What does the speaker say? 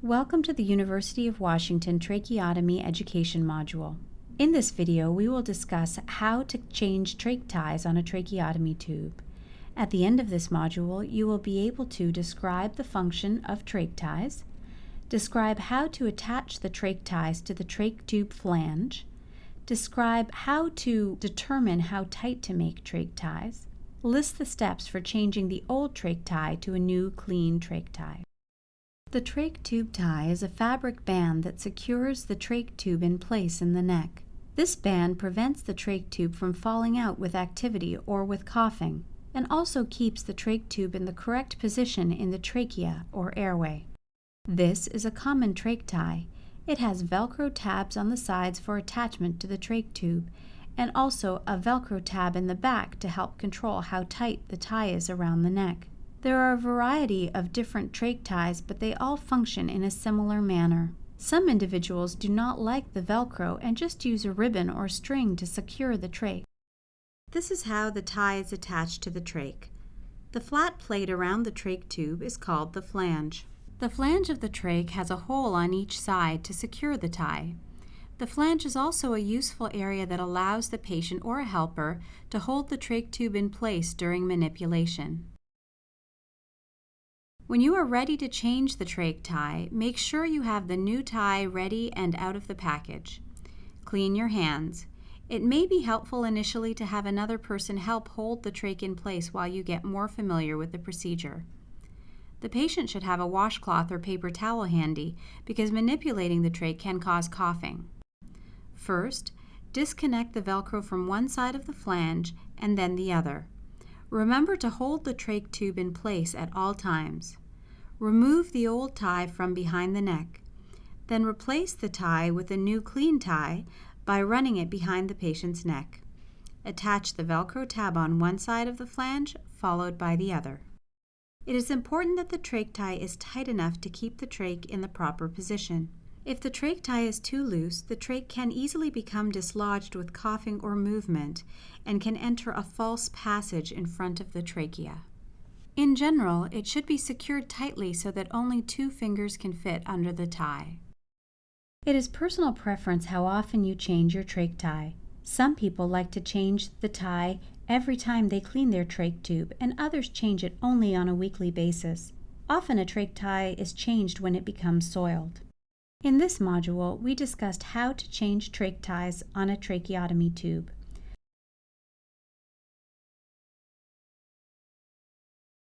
Welcome to the University of Washington Tracheotomy Education Module. In this video, we will discuss how to change trach ties on a tracheotomy tube. At the end of this module, you will be able to describe the function of trach ties, describe how to attach the trach ties to the trach tube flange, describe how to determine how tight to make trach ties, list the steps for changing the old trach tie to a new clean trach tie. The trach tube tie is a fabric band that secures the trach tube in place in the neck. This band prevents the trach tube from falling out with activity or with coughing, and also keeps the trach tube in the correct position in the trachea or airway. This is a common trach tie. It has Velcro tabs on the sides for attachment to the trach tube, and also a Velcro tab in the back to help control how tight the tie is around the neck. There are a variety of different trach ties, but they all function in a similar manner. Some individuals do not like the Velcro and just use a ribbon or string to secure the trach. This is how the tie is attached to the trach. The flat plate around the trach tube is called the flange. The flange of the trach has a hole on each side to secure the tie. The flange is also a useful area that allows the patient or a helper to hold the trach tube in place during manipulation. When you are ready to change the trach tie, make sure you have the new tie ready and out of the package. Clean your hands. It may be helpful initially to have another person help hold the trach in place while you get more familiar with the procedure. The patient should have a washcloth or paper towel handy because manipulating the trach can cause coughing. First, disconnect the Velcro from one side of the flange and then the other. Remember to hold the trach tube in place at all times. Remove the old tie from behind the neck. Then replace the tie with a new clean tie by running it behind the patient's neck. Attach the Velcro tab on one side of the flange, followed by the other. It is important that the trach tie is tight enough to keep the trach in the proper position. If the trach tie is too loose, the trach can easily become dislodged with coughing or movement and can enter a false passage in front of the trachea. In general, it should be secured tightly so that only 2 fingers can fit under the tie. It is personal preference how often you change your trach tie. Some people like to change the tie every time they clean their trach tube, and others change it only on a weekly basis. Often a trach tie is changed when it becomes soiled. In this module, we discussed how to change trach ties on a tracheotomy tube.